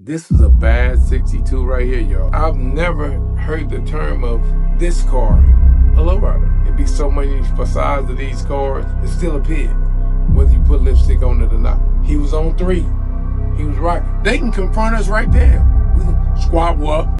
This is a bad 62 right here, y'all. I've never heard the term of this car a lowrider. It'd be so many facades of these cars, it's still a pig, whether you put lipstick on it or not. He was on 3. He was rocking. They can confront us right there. We can squat up.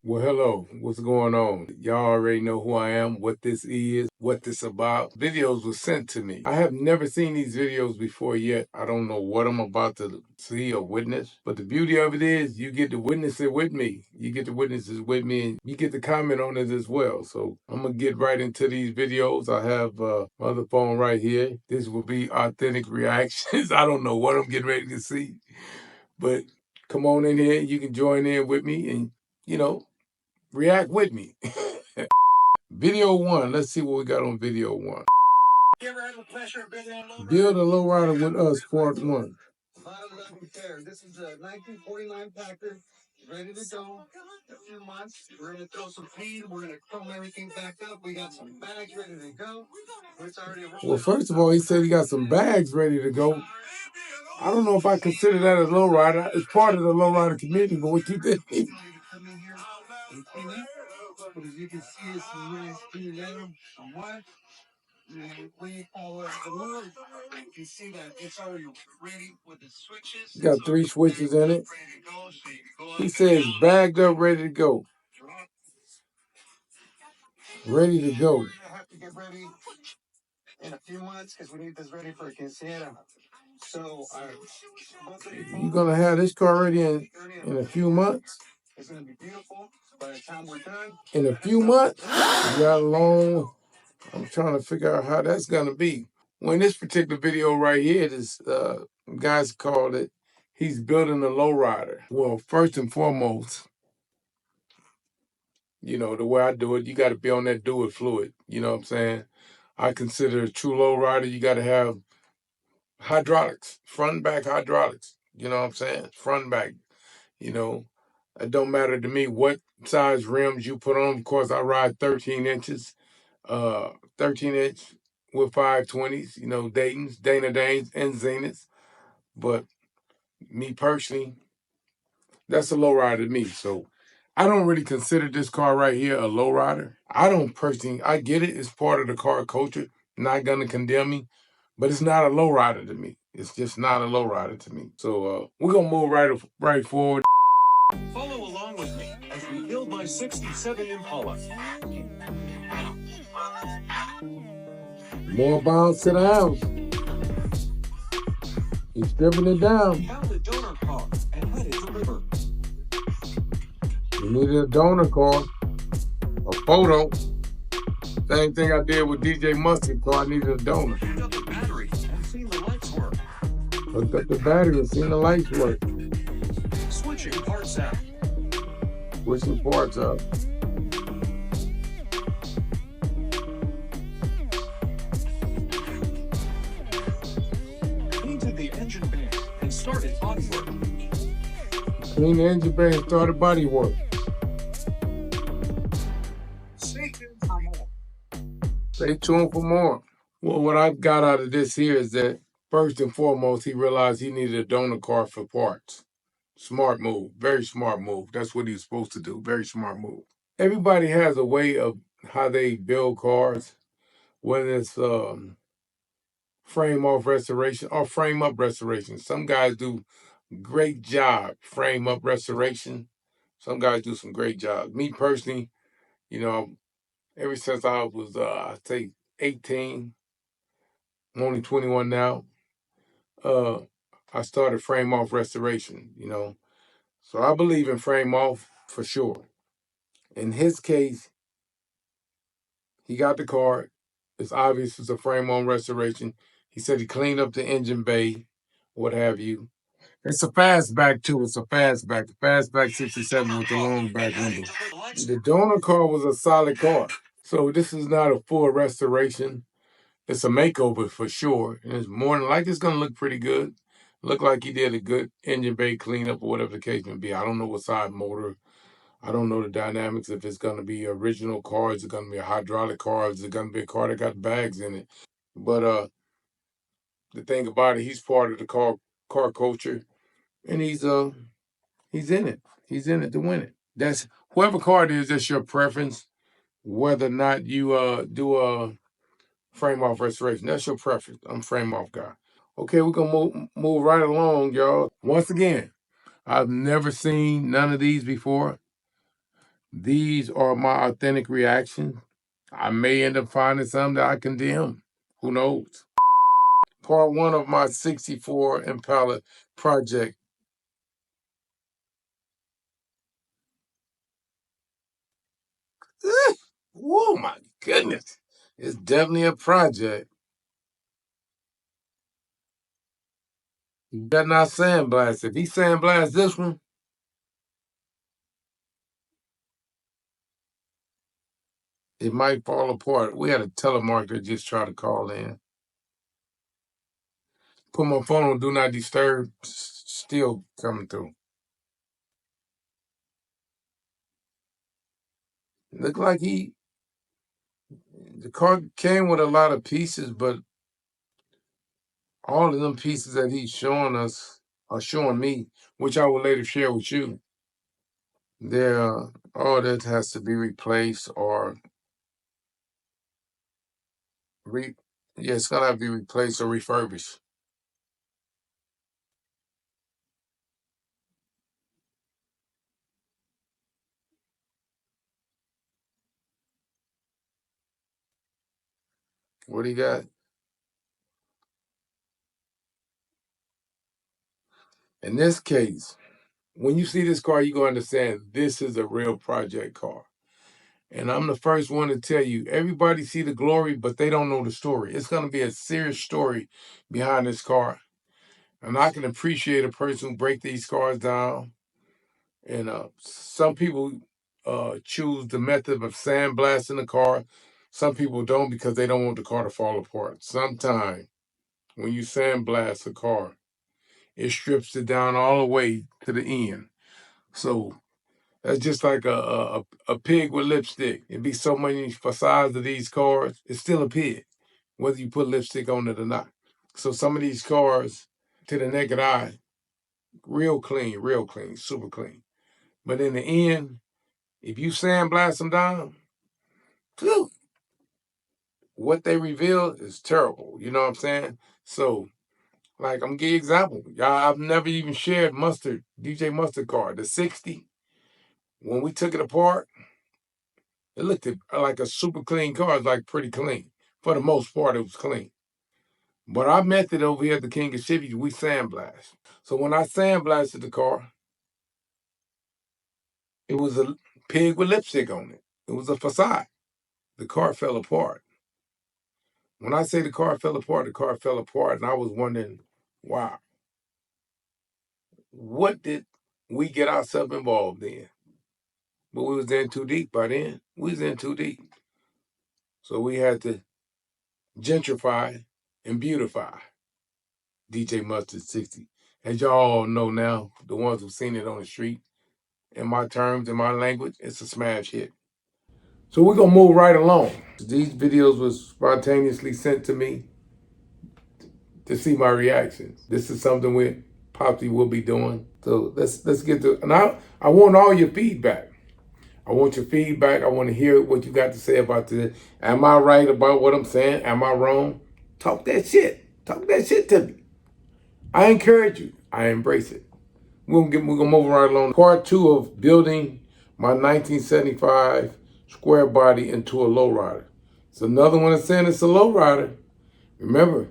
Well, hello, what's going on? Y'all already know who I am, what this is, what this about. Videos were sent to me. I have never seen these videos before yet. I don't know what I'm about to see or witness. But the beauty of it is you get to witness it with me. You get to witness it with me and you get to comment on it as well. So I'm going to get right into these videos. I have my other phone right here. This will be authentic reactions. I don't know what I'm getting ready to see. But come on in here. You can join in with me and, react with me. Video 1. Let's see what we got on video 1. Build a lowrider with us, part 1. This is a 1949 Packard, ready to go. In a few months, we're gonna throw some paint. We're gonna chrome everything back up. We got some bags ready to go. Well, first of all, he said he got some bags ready to go. I don't know if I consider that a lowrider. It's part of the lowrider community, but what you think? But as you can see, it's some nice clean leather, some wood. And we follow the loop. You can see that it's already ready with the switches. Got 3 switches in it. He says bagged up, ready to go. Ready to go. We're gonna have to get ready in a few months because we need this ready for a quinceañera. So you're gonna have this car ready in a few months. It's gonna be beautiful by the time we're done. In a few months, you got a long. I'm trying to figure out how that's gonna be. Well, in this particular video right here, this guy's called it. He's building a lowrider. Well, first and foremost, the way I do it, you got to be on that do it fluid. You know what I'm saying? I consider a true lowrider. You got to have hydraulics, front and back hydraulics. You know what I'm saying? Front and back. It don't matter to me what size rims you put on. Of course, I ride 13 inches, 13-inch with 520s, Dayton's, Dana Danes, and Zeniths. But me personally, that's a lowrider to me. So I don't really consider this car right here a lowrider. I get it. It's part of the car culture. Not going to condemn me, but it's not a lowrider to me. It's just not a lowrider to me. So we're going to move right forward. Follow along with me as we build my 67 Impala. More bounce to the house. He's stripping it down. Count the donor car and let it deliver. You needed a donor car, a photo. Same thing I did with DJ Mustard car. I needed a donor. Hooked up the battery and seen the lights work. Hooked up the battery and seen the lights work. Switching parts out. Switching parts out. Painted the engine bay and started body work. Clean the engine bay and started body work. Stay tuned for more. Stay tuned for more. Well, what I've got out of this here is that first and foremost, he realized he needed a donor car for parts. Smart move. Very smart move. That's what he's supposed to do. Very smart move. Everybody has a way of how they build cars, whether it's frame off restoration or frame up restoration. Some guys do great job frame up restoration. Some guys do some great jobs. Me personally, ever since I was, I say 18, I'm only 21 now, I started frame off restoration, So I believe in frame off for sure. In his case, he got the car. It's obvious it's a frame on restoration. He said he cleaned up the engine bay, what have you. It's a fastback too. It's a fastback. The fastback 67 with the long back window. The donor car was a solid car. So this is not a full restoration. It's a makeover for sure. And it's more than likely it's going to look pretty good. Look like he did a good engine bay cleanup or whatever the case may be. I don't know what side motor. I don't know the dynamics. If it's going to be original car, is it going to be a hydraulic car? Is it going to be a car that got bags in it? But the thing about it, he's part of the car culture. And he's He's in it. He's in it to win it. That's whoever car it is, that's your preference. Whether or not you do a frame off restoration, that's your preference. I'm frame off guy. Okay, we're gonna move right along, y'all. Once again, I've never seen none of these before. These are my authentic reactions. I may end up finding some that I condemn. Who knows? Part one of my 64 Impala project. Oh my goodness. It's definitely a project. You better not sandblast. If he sandblast this one, it might fall apart. We had a telemarketer just try to call in. Put my phone on do not disturb, still coming through. Look like the car came with a lot of pieces, but all of them pieces that he's showing us are showing me, which I will later share with you. They're all that has to be replaced or it's gonna have to be replaced or refurbished. What do you got? In this case, when you see this car, you're gonna understand this is a real project car. And I'm the first one to tell you, everybody see the glory, but they don't know the story. It's gonna be a serious story behind this car. And I can appreciate a person who break these cars down. And some people choose the method of sandblasting the car. Some people don't because they don't want the car to fall apart. Sometimes when you sandblast a car, it strips it down all the way to the end. So that's just like a pig with lipstick. It'd be so many facades of these cars. It's still a pig, whether you put lipstick on it or not. So some of these cars, to the naked eye, real clean, super clean. But in the end, if you sandblast them down, phew, what they reveal is terrible. You know what I'm saying? So, like, I'm gonna give you an example. Y'all, I've never even shared DJ Mustard car, the 60. When we took it apart, it looked like a super clean car. It's like pretty clean. For the most part, it was clean. But our method over here at the King of Chevys, we sandblast. So when I sandblasted the car, it was a pig with lipstick on it. It was a facade. The car fell apart. When I say the car fell apart, and I was wondering, wow, what did we get ourselves involved in? But we was in too deep by then. We was in too deep. So we had to gentrify and beautify DJ Mustard 60. As y'all all know now, the ones who've seen it on the street, in my terms, in my language, it's a smash hit. So we're gonna move right along. These videos was spontaneously sent to me to see my reactions. This is something we Popsy will be doing. So let's get to, and I want all your feedback. I want your feedback. I want to hear what you got to say about this. Am I right about what I'm saying? Am I wrong? Talk that shit. Talk that shit to me. I encourage you. I embrace it. We're gonna move right along. Part two of building my 1975 square body into a lowrider. It's another one that's saying it's a lowrider. Remember,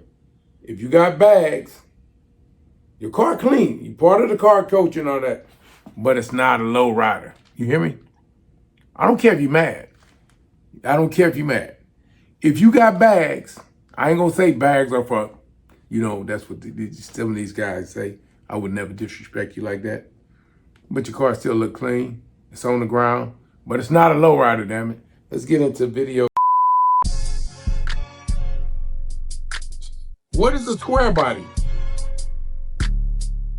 if you got bags, your car clean. You part of the car coach and all that, but it's not a lowrider. You hear me? I don't care if you're mad. I don't care if you're mad. If you got bags, I ain't gonna say bags are for, that's what some of these guys say. I would never disrespect you like that. But your car still look clean. It's on the ground, but it's not a lowrider, damn it. Let's get into video. What is a square body?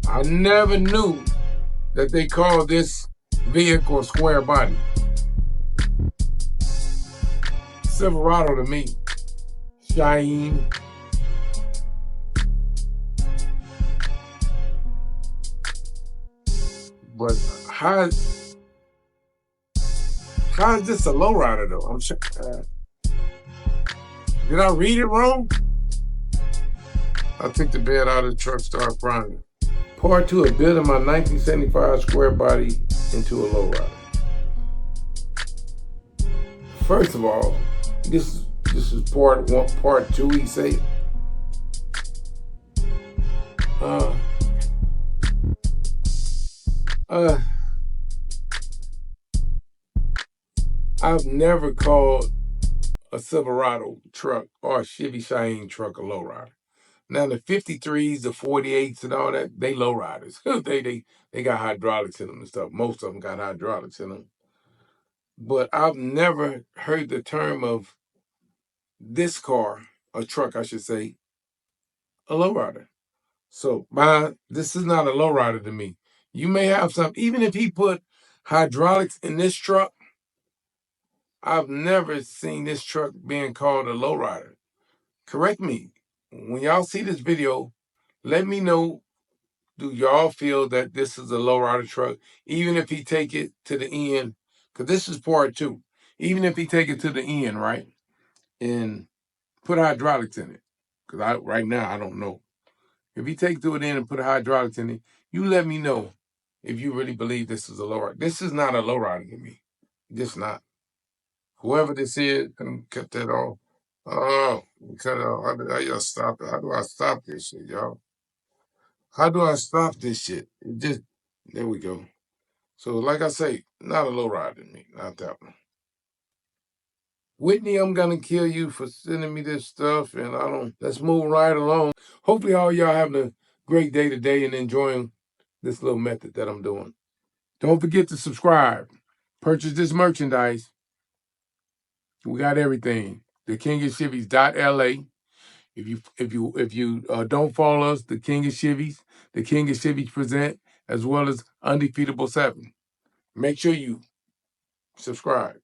I never knew that they called this vehicle a square body. Silverado to me. Shine. But how is this a lowrider though? I'm sure. Did I read it wrong? I took the bed out of the truck, started priming. Part 2 of building my 1975 square body into a lowrider. First of all, this is part 1, part 2. He say. I've never called a Silverado truck or a Chevy Cheyenne truck a lowrider. Now the 53s, the 48s, and all that, they lowriders. they got hydraulics in them and stuff. Most of them got hydraulics in them. But I've never heard the term of this car, a truck, I should say, a lowrider. So this is not a lowrider to me. You may have some, even if he put hydraulics in this truck, I've never seen this truck being called a lowrider. Correct me. When y'all see this video, let me know, do y'all feel that this is a lowrider truck, even if he take it to the end, because this is part 2. Even if he take it to the end, right, and put hydraulics in it, because right now I don't know. If he take it to the end and put hydraulics in it, you let me know if you really believe this is a lowrider. This is not a lowrider to me. Just not. Whoever this is, can cut that off. Oh, cut it off. How do I stop it? How do I stop this shit, y'all? How do I stop this shit? There we go. So, like I say, not a lowrider to me, not that one. Whitney, I'm gonna kill you for sending me this stuff, and let's move right along. Hopefully all y'all having a great day today and enjoying this little method that I'm doing. Don't forget to subscribe. Purchase this merchandise. We got everything. TheKingofChevys.LA. If you don't follow us, the King of Chevys, the King of Chevys present, as well as Undefeatable 7. Make sure you subscribe.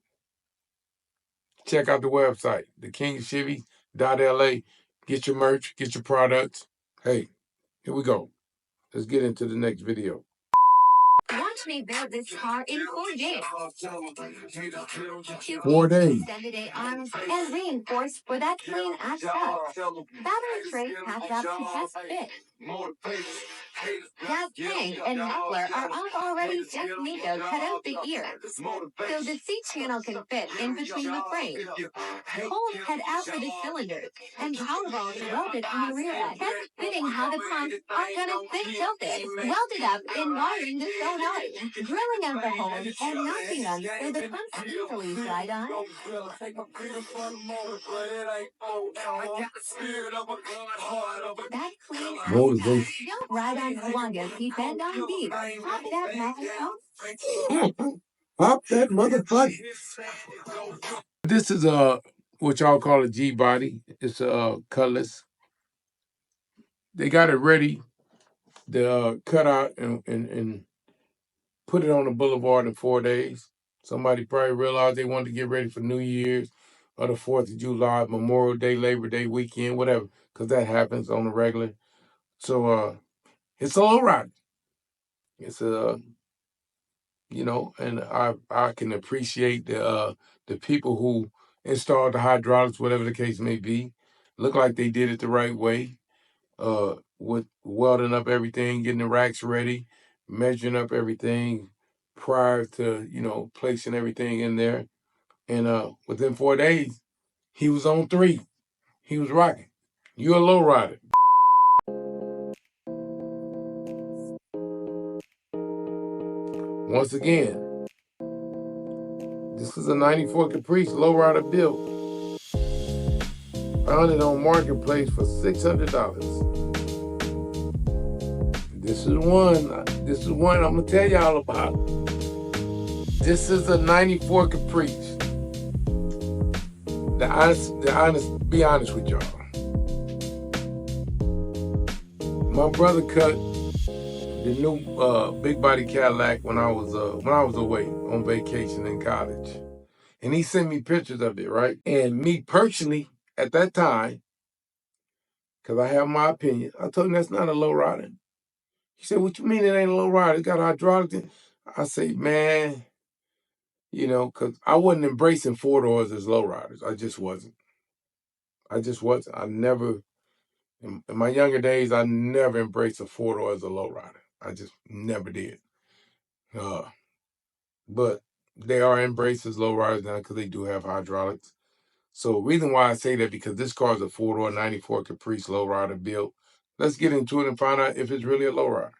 Check out the website, thekingofchevys.la. Get your merch, get your products. Hey, here we go. Let's get into the next video. Watch me build this car in 4 days. 4 days. Extended A arms and reinforced for that clean ass cut. Battery tray packed up to test fit. Gas tank and muffler are up already. Just need to cut out the ear, so the seat channel can fit in between the frames. Hold head out for the cylinders, and power balls welded on the rear end. Test fitting how the pumps are gonna fit tilted. Welded up in wiring the solenoid. Drilling out the holes and knocking them so the pumps easily slide on. That clean Motivation. don't ride on Swanga, keep bend on beat. Pop that motherfucker. Pop that motherfucker. This is what y'all call a G body. It's colorless. They got it ready to cut out and put it on the boulevard in 4 days. Somebody probably realized they wanted to get ready for New Year's or the 4th of July, Memorial Day, Labor Day weekend, whatever, because that happens on the regular. So it's a lowrider. It's and I can appreciate the people who installed the hydraulics, whatever the case may be. Look like they did it the right way, with welding up everything, getting the racks ready, measuring up everything prior to placing everything in there. And within 4 days, he was on 3. He was rocking. You're a lowrider. Once again, this is a 94 Caprice lowrider built. Found it on Marketplace for $600. This is one I'm gonna tell y'all about. This is a 94 Caprice. Be honest with y'all. My brother cut the new big body Cadillac when I was away on vacation in college, and he sent me pictures of it, right? And me personally, at that time, because I have my opinion, I told him that's not a lowrider. He said, "What you mean it ain't a lowrider? It got hydraulics in." I say, man, you know, because I wasn't embracing 4-doors as lowriders. I just wasn't. I never, in my younger days, I never embraced a 4-door as a lowrider. I just never did. But they are embraced as lowriders now because they do have hydraulics. So reason why I say that, because this car is a 4-door 94 Caprice lowrider built. Let's get into it and find out if it's really a lowrider.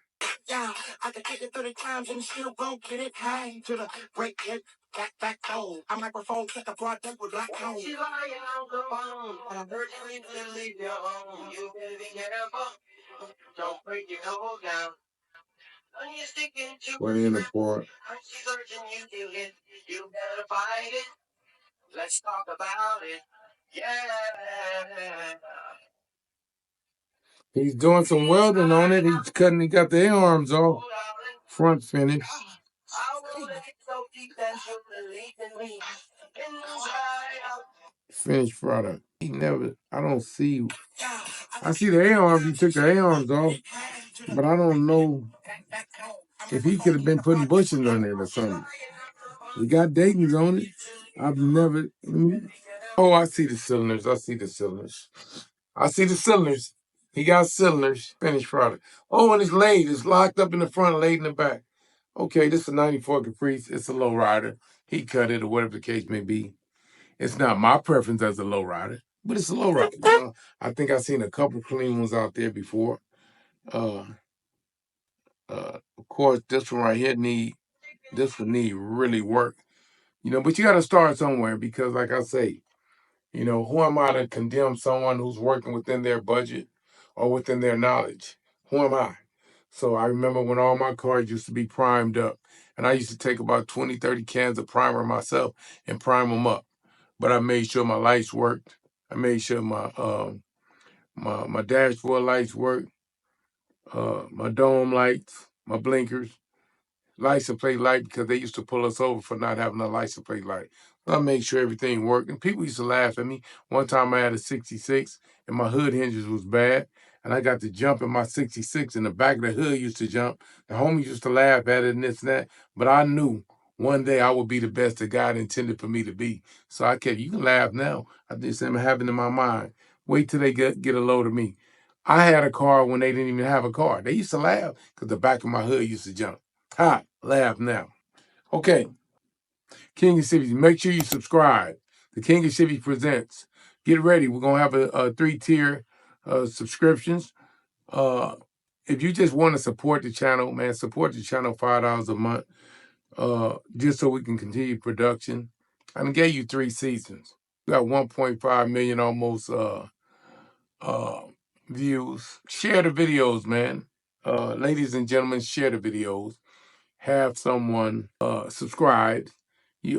Yeah, I could take it 30 times and still won't get it high to the break it back home. A microphone check a broad deck with black home. She lying on the phone. I heard you to leave your own. You better be careful. Don't break your nose down. When you're sticking to 20 in the port. She's urging you to it. You better fight it. Let's talk about it. Yeah. He's doing some welding on it. He got the A-arms off. Front finish. Finished product. I don't see. I see the A-arms. He took the A-arms off. But I don't know if he could have been putting bushings on it or something. We got Dayton's on it. I've never. Oh, I see the cylinders. He got cylinders. Finished product. Oh, and it's laid. It's locked up in the front, laid in the back. Okay, this is a 94 Caprice. It's a lowrider. He cut it or whatever the case may be. It's not my preference as a lowrider, but it's a lowrider. You know? I think I've seen a couple clean ones out there before. Of course, this one right here would need really work. You know, but you got to start somewhere because, like I say, you know, who am I to condemn someone who's working within their budget or within their knowledge? Who am I? So I remember when all my cars used to be primed up, and I used to take about 20, 30 cans of primer myself and prime them up. But I made sure my lights worked. I made sure my dashboard lights worked, my dome lights, my blinkers. License plate light, because they used to pull us over for not having a license plate light. So I made sure everything worked. And people used to laugh at me. One time I had a 66 and my hood hinges was bad. And I got to jump in my 66 and the back of the hood used to jump. The homies used to laugh at it and this and that. But I knew one day I would be the best that God intended for me to be. So I kept, you can laugh now. I just am having in my mind. Wait till they get a load of me. I had a car when they didn't even have a car. They used to laugh because the back of my hood used to jump. Ha, laugh now. Okay, King of Chevys, make sure you subscribe. The King of Chevys presents. Get ready. We're going to have a 3-tier subscriptions. If you just want to support the channel, man, support the channel $5 a month, just so we can continue production. I done gave you 3 seasons. We got 1.5 million almost views. Share the videos, man. Ladies and gentlemen, share the videos. Have someone subscribe.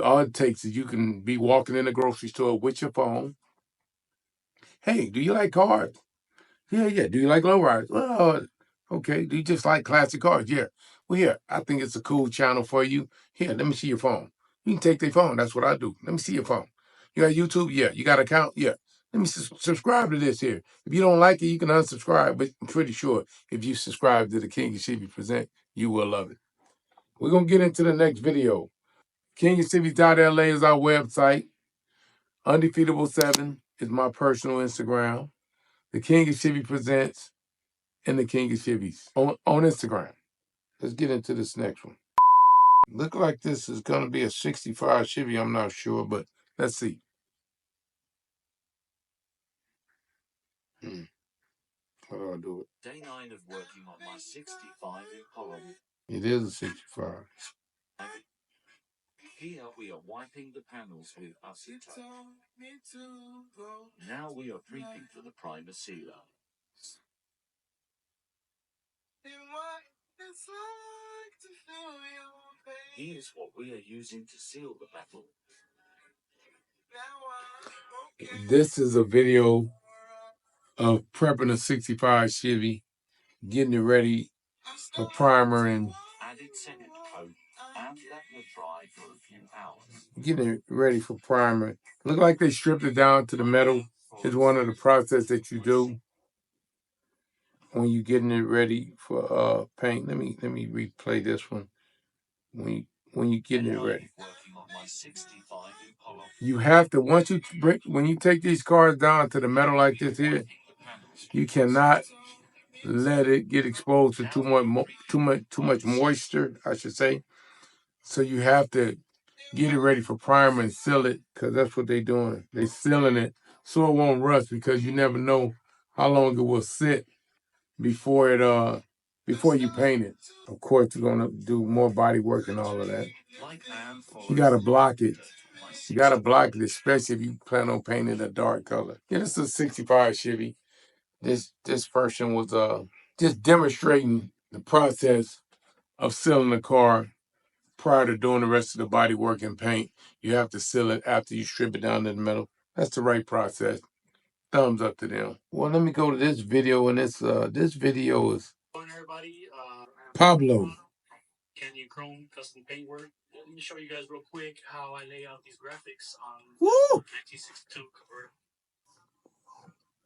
All it takes is you can be walking in the grocery store with your phone. Hey, do you like cars? Yeah. Do you like lowriders? Well, okay. Do you just like classic cars? Yeah. Well, here, I think it's a cool channel for you. Here, let me see your phone. You can take their phone. That's what I do. Let me see your phone. You got YouTube? Yeah. You got an account? Yeah. Let me subscribe to this here. If you don't like it, you can unsubscribe. But I'm pretty sure if you subscribe to the King of Chevy Present, you will love it. We're going to get into the next video. KingofChevys.LA is our website. Undefeatable7 is my personal Instagram. The King of Chevy Presents and the King of Chevys on Instagram. Let's get into this next one. Look like this is going to be a 65 Chevy. I'm not sure, but let's see. How do I do it? Day 9 of working on my 65 Impala. It is a 65. Here we are wiping the panels with acetone. Now we are prepping for the primer sealer. Here's what we are using to seal the metal. This is a video of prepping a 65 Chevy, getting it ready for primer and Added second coat and let it dry for a few hours. Getting it ready for primer. Look like they stripped it down to the metal. It's one of the process that you do when you're getting it ready for paint. Let me replay this one. when you getting it ready. You have to when you take these cars down to the metal like this here, you cannot let it get exposed to too much moisture, I should say. So you have to get it ready for primer and seal it, because that's what they're doing. They're sealing it so it won't rust, because you never know how long it will sit before you paint it. Of course, you're gonna do more body work and all of that. You gotta block it. You gotta block it, especially if you plan on painting a dark color. Yeah, this is a '65 Chevy. This version was just demonstrating the process of sealing the car prior to doing the rest of the body work and paint. You have to seal it after you strip it down to the metal. That's the right process. Thumbs up to them. Well, let me go to this video, and this video is Pablo. Canyon Chrome custom paintwork. Let me show you guys real quick how I lay out these graphics on Woo! 1962 convertible.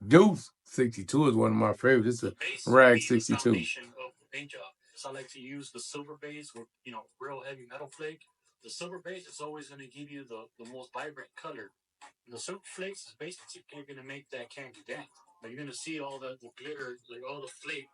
Deuce 62 is one of my favorites. It's a rag 62. Foundation of the paint job. So I like to use the silver base with real heavy metal flake. The silver base is always going to give you the most vibrant color. And the silver flakes is basically going to make that candy dance. But you're going to see all the glitter, like all the flake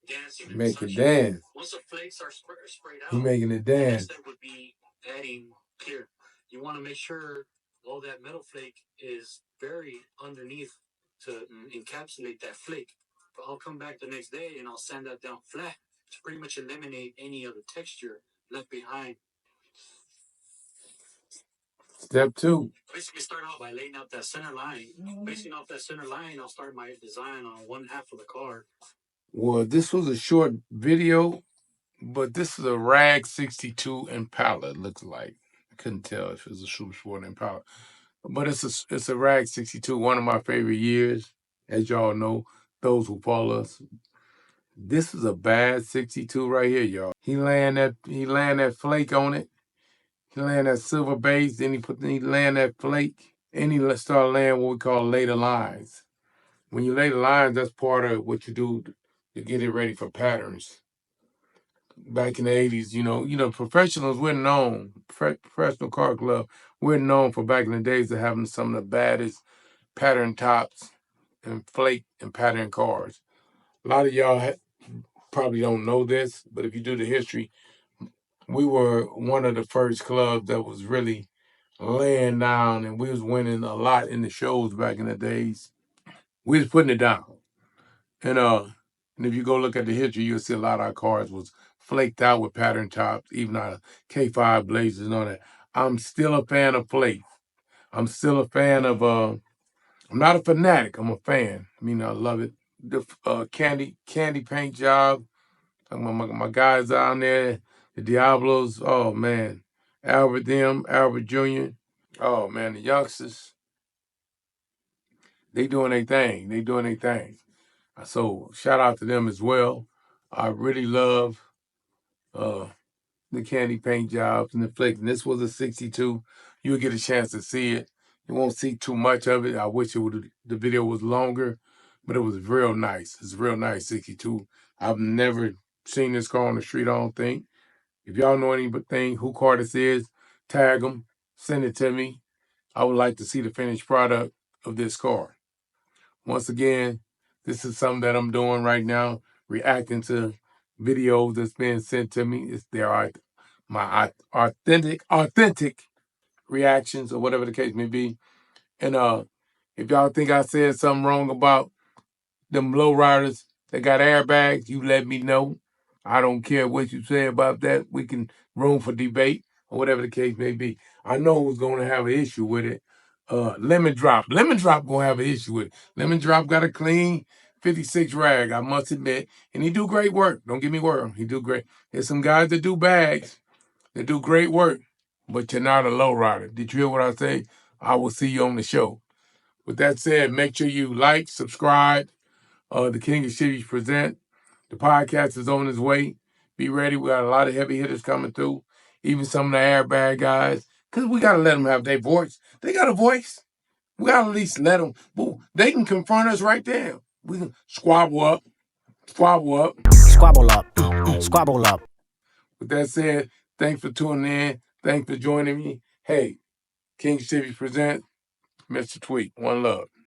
dancing. Make it dance. Once the flakes are sprayed out, He's making it dance. the next step would be adding clear. You want to make sure all that metal flake is buried underneath to encapsulate that flake. But I'll come back the next day and I'll sand that down flat to pretty much eliminate any of the texture left behind. Step 2. Basically start out by laying out that center line. Basing off that center line, I'll start my design on one half of the car. Well, this was a short video, but this is a rag 62 Impala, it looks like. I couldn't tell if it was a super sport Impala. But it's a rag 62, one of my favorite years, as y'all know, those who follow us. This is a bad 62 right here, y'all. He laying that flake on it. He laying that silver base, then he laying that flake, and he start laying what we call later lines. When you lay the lines, that's part of what you do to get it ready for patterns. Back in the 80s, professionals, we're known, professional car club, we're known for back in the days of having some of the baddest pattern tops and flake and pattern cars. A lot of y'all probably don't know this, but if you do the history, we were one of the first clubs that was really laying down, and we was winning a lot in the shows back in the days. We was putting it down. And if you go look at the history, you'll see a lot of our cars was flaked out with pattern tops, even our K5 Blazers and all that. I'm still a fan of flake. I'm still a fan of, I'm not a fanatic, I'm a fan. I mean, I love it. The candy paint job, my guys down there, the Diablos, oh man. Albert Jr., oh man, the youngsters, they doing their thing. So shout out to them as well. I really love the candy paint jobs and the flicks. And this was a 62. You'll get a chance to see it. You won't see too much of it. I wish the video was longer, but it was real nice. It's a real nice 62. I've never seen this car on the street, I don't think. If y'all know anything who car this is, tag them, send it to me. I would like to see the finished product of this car. Once again, this is something that I'm doing right now, reacting to videos that's being sent to me. There are my authentic reactions, or whatever the case may be. And if y'all think I said something wrong about them lowriders that got airbags, you let me know. I don't care what you say about that. We can room for debate, or whatever the case may be. I know who's going to have an issue with it. Lemon Drop gonna have an issue with it. Lemon Drop got a clean 56 rag, I must admit, and he do great work. Don't get me wrong, he do great. There's some guys that do bags, that do great work, but you're not a lowrider. Did you hear what I say? I will see you on the show. With that said, make sure you like, subscribe. The King of Chevys present. The podcast is on its way. Be ready. We got a lot of heavy hitters coming through. Even some of the airbag guys. Because we got to let them have their voice. They got a voice. We got to at least let them. They can confront us right there. We can squabble up. Squabble up. Squabble up. Squabble up. With that said, Thanks for tuning in. Thanks for joining me. Hey, King Chevys presents Mr. Tweak. One love.